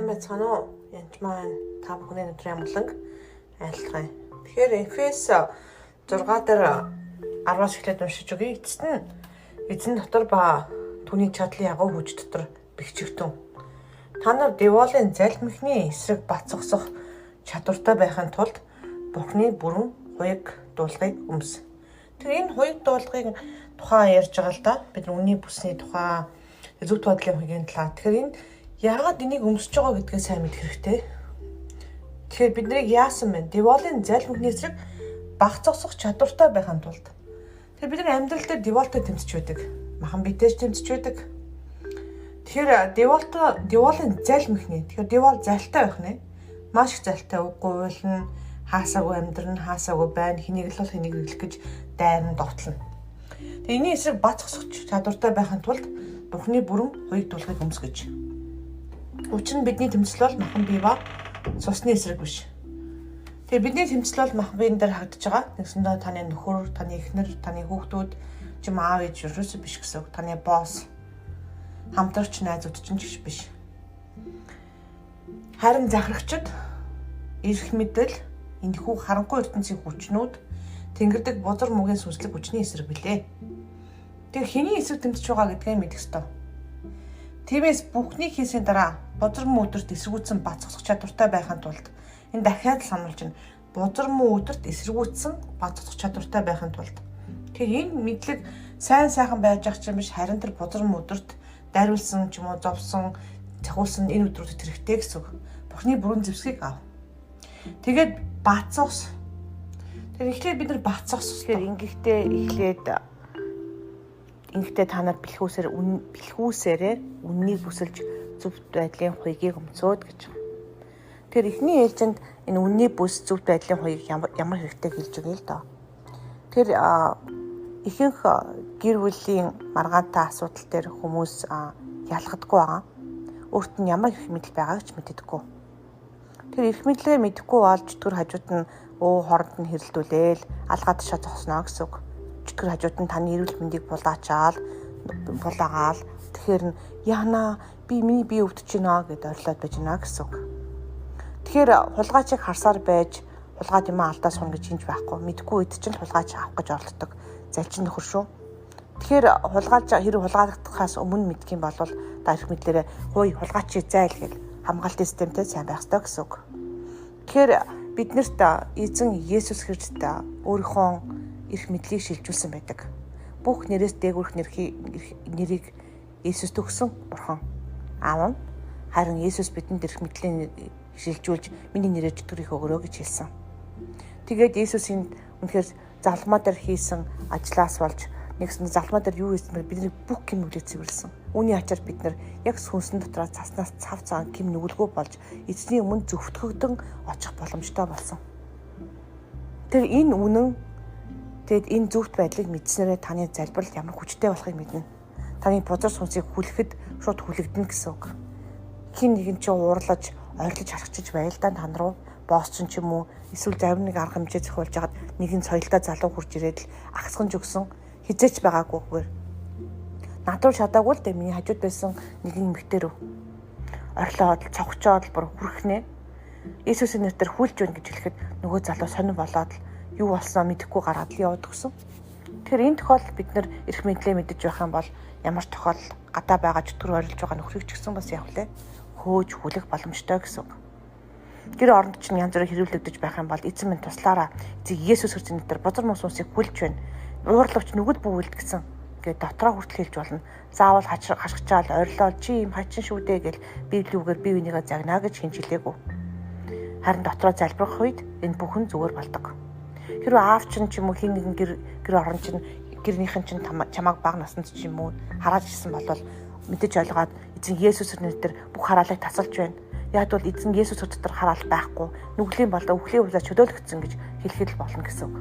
сайн байцгаана уу? Янч маань та бүхний өдрийн амгаланг айлтгая. Тэгэхээр Эфес 6 дээр 10-аас эхлээд уншиж өгье. Эзэн дотор ба түүний чадлын ягуу хүч дотор бэхжигтэн. Та нар деволын залмихны эсрэг бат зогсох чадвартай байхын тулд Бурхны бүрэн хуйг дуулгыг өмс. Тэр энэ хуйг дуулгыг тухайн ярьж байгаа л да. Бид үнний бүсний тухай зөвхт бодлын хуйгийн талаар. Тэгэхээр энэ яагаад энийг өмсөж байгаа гэдгээ сайн мэдэх хэрэгтэй. Тэгэхээр бид нарыг яасан бэ? Деволын залмихны эсрэг бат зогсох чадвартай байхын тулд. Тэгэхээр бид нар амьдрал дээр деволтой тэмцэж байдаг. Махан битэж тэмцэж байдаг. Тэгэхээр деволын залмихны. Тэгэхээр девол залтай байх нэ. Маш их залтай үгүй уйлна, хаасаагүй амьдрна, хаасаагүй байна, хэнийг л бол хэнийг иглэх гэж дайран довтлно. Тэгээ энэ эсрэг бат зогсох чадвартай байхын тулд Бурхны бүрэн хуйг дуулгыг өмс гэж. Учир нь бидний тэмцэл бол махан бие ба цусны эсрэг биш. Тэгээ бидний тэмцэл бол махан биен дээр хагдж байгаа. Нэгсэндээ таны нөхөр, таны эхнэр, таны хүүхдүүд, чим аав ээж юусэн биш гэсэн үг. Таны босс, хамтрагч найзууд чинь ч биш. Харин захирагчид эрх мэдэл, энэхүү харанхуй ертөнцийн хүчнүүд тэнгэрдэг бузар мөгийн сүнслэг хүчний эсрэг билээ. Тэгээ хэний эсрэг тэмцэж байгаа гэдгээ мэдэх ёстой. Тиймээс бүхнийг хийсний дараа бузар мөн өдөрт эсэргүүцсэн бат зогсох чадвартай байхын тулд энэ дахиад сануулж байна. Бузар мөн өдөрт эсэргүүцсэн бат зогсох чадвартай байхын тулд. Тэгэхээр энэ мэдлэг сайн сайхан байж ах чинь биш, харин тэр бузар мөн өдөрт дайруулсан ч юм уу зовсон, цахиулсан энэ өдрүүдэд хэрэгтэй гэсэн үг. Бурхны бүрэн зэвсгийг ав. Тэгээд бат зогс. Тэр ихлээр бид нар бат зогсох. Тэгэхээр Ингэхдээ та нар бэлхүүсээрээ үннийг бүсэлж зөвхт байдлын хуйгийг өмсөөд гэж. Тэгэхээр эхний ээлжинд энэ үнний бүс зөвхт байдлын хуйг ямар хэрэгтэй хэлж өгье л доо. Тэр ихэнх гэр бүлийн маргаантай асуудал дээр хүмүүс ялгадаггүй байгаа. Өөрт нь ямар их мэдэл байгааг ч мэддэггүй. Тэр их мэдлээ мэдэхгүй болж түр хажууд нь хооронд нь хэрэлдүүлээл алгаад ташаа зогсноо гэсэн үг. Тэр хажууд нь таны эрүүл мэндийг булаагаал тэгэхээр яана миний бие өвдөж байна гэдээ орилоод байж гинэ гэсэн үг. Тэгэхээр хулгайчийг харсаар байж хулгай юм алдаа сун гэж хинж байхгүй. Мэдхгүй үед чинь хулгайч авах гэж оролддог. Залчин нөхөр шүү. Тэгэхээр хэрэг хулгайлагдахаас өмнө мэдх юм бол та эрх мэдлээрээ хулгайчийг зайл гэж хамгаалтын системтэй сайн байх ёстой гэсэн үг. Тэгэхээр биднэрт эзэн Есүс Христ өөрийнхөө эрх мэдлийг шилжүүлсэн байдаг. Бүх нэрээс дээгүүрх нэрийг Есүс төгсөн Бурхан Аав нь харин Есүс бидэнд эрх мэдлийг шилжүүлж миний нэрээр чөтгөрийг өгөрөө гэж хэлсэн. Тэгээд Есүсийн үнэхээр залмаа дээр хийсэн ажлаас болж нэгсэн залмаа дээр юу хийсэн бэ? Бидний бүх гим нүглийг цэвэрлсэн. Үүний ачаар бид нар яг сүнсэн дотроо цаснаас цав цагаан гим нүгэлгүй болж эзний өмнө зөвтгөгдөн очих боломжтой болсон. Тэр энэ үнэн тэгэд энэ зөвхт байдлыг мэдснээрээ таны залбирал ямар хүчтэй болохыг мэднэ. Таны бузар сүнсийг хүлэхэд шууд хүлэгдэнэ гэсэн үг. Хин нэгэн чинь уурлаж, ойрлож харахчиж байлдаа тань руу босс ч юм уу эсвэл зарим нэг арга хэмжээ зохиолж хагаад нэгэн соёлтой залуу хурж ирээд л агсган жөгсөн хизээч байгаагүйгээр. Над руу шатаагүй л дээ миний хажууд байсан нэгэн эмэгтэй рүү. Орлоод, цогчоод бүр хүрхнэ. Иесусийн нэрээр хүлж байна гэж хэлэхэд нөгөө залуу сонир болоод юу болсноо мэдэхгүй гараад л яваад өгсөн. Тэгэхээр энэ тохиолдолд бид нар эрх мэдлээ мэдэж байх юм бол ямар тохиолдол гадаа байгаа чөтгөр орилж байгаа нөхрийг ч гэсэн бас яах вэ? Хөөж хүлэх боломжтой гэсэн үг. Гэр оронд чинь янз бүрээр хэрүүлэгдэж байх юм бол эзэн минь туслаараа. Эцэг Есүс Христосийн нэрээр бузар мөн сүнсийг хүлж байна. Уурлагч нүгэл бүгэлд гэсэн гээд дотроо хүртэл хэлж болно. Заавал хашгичаал орилол чи юм хачин шүү дээ гэж Библиүгээр бие бинийгээ загнаа гэж хинж хэлээгүй. Харин дотроо залбирах үед энэ бүхэн зүгээр болдог. Хэрвээ аав чинь ч юм уу хин нэгэн гэр орон чинь гэрнийхэн чинь чамааг бага наснд ч юм уу хараад ирсэн бол мэдэж ойлгоод эзэн Есүсийн нэрээр бүх хараалыг тасалж байна. Яг бол эзэн Есүс дотор хараал байхгүй. Нүглийн болоо өвхлийн улаа чөлөөлөгдсөн гэж хэлэхэд л болно гэсэн үг.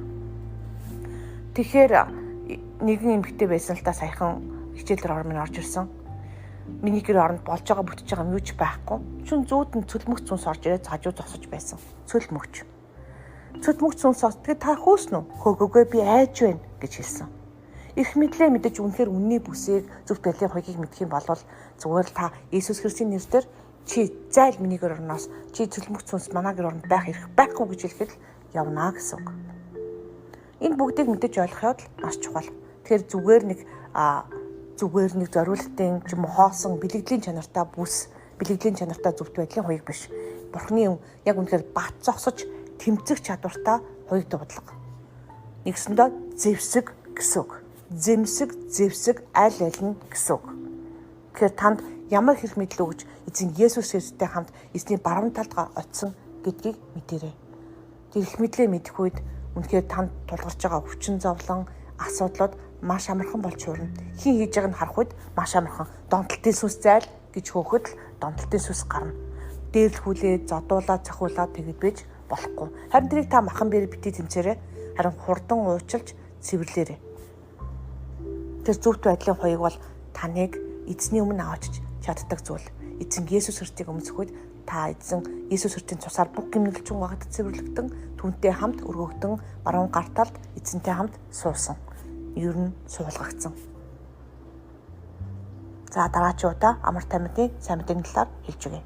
Тэгэхээр нэгэн эмэгтэй байсан л та саяхан хичээлээр орж ирсэн. Миний гэр оронд болж байгаа бүтэж байгаа юм юу ч байхгүй. Шүн зүүд нь цөлмөгц сүнс орж ирээд хажуу зогсож байсан. Цөлмөгч сүнс орж тэгээд та хөөснө үү? Хөөгөөгүй би айж байна гэж хэлсэн. Их мэдлээ мэдэж үнэхээр үнний бүсийг зөвхт байдлын хуйгийг мэдэх юм бол зүгээр л та Иесус Христосийн нэрээр чи зайл миний гэр орноос чи цөлмөрч сүнс манай гэр оронд байх эрх байхгүй гэж хэлэхэд л явна гэсэн үг. Энэ бүгдийг мэдэж ойлгоход маш чухал. Тэгэхээр зүгээр нэг зориултын ч юм уу хоосон бэлэгдлийн чанартай бүс, бэлэгдлийн чанартай зөвхт байдлын хуйг биш. Бурхны яг үнэхээр бат зогсож тэмцэх чадвартай хуйг дуудлага. Нэгсэндээ зэвсэг гэсэн үг. Зэвсэг аль нь гэсэн үг. Тэгэхээр танд ямар хэрэг мэдл өгч эзэн Есүс Христостэй хамт эзний баруун талд очисон гэдгийг мэдэрэй. Тэр их мэдлээ мэдэх үед үнэхээр танд тулгарч байгаа хүчин зовлон, асуудлууд маш амархан болж хуурна. Хин хийж байгааг нь харах үед маш амархан. Донтолтын сүнс зайл гэж хөөхөд л донтолтын сүнс гарна. Дээрлхүүлээ, зодуулаад, цохиулаад тэгэд бэж болохгүй. Харин тэрийг та махан бэрэ битгий тэмцээрэй. Харин хурдан уучлж цэвэрлээрэй. Тэр зөвхт байдлын хуйг бол таныг эзний өмнө аваач чаддаг зүйл. Эзэн Есүс Христийг өмсөх үед та эзэн Есүс Христийн цусаар бүх гэмнэлчин багт цэвэрлэгдэн, түүнтэй хамт өргөгдөн, баруун гар талд эзэнтэй хамт суусан. Ер нь суулгагдсан. За дараагийн удаа амар таймын сайн мэдээний талаар хэлж өгье.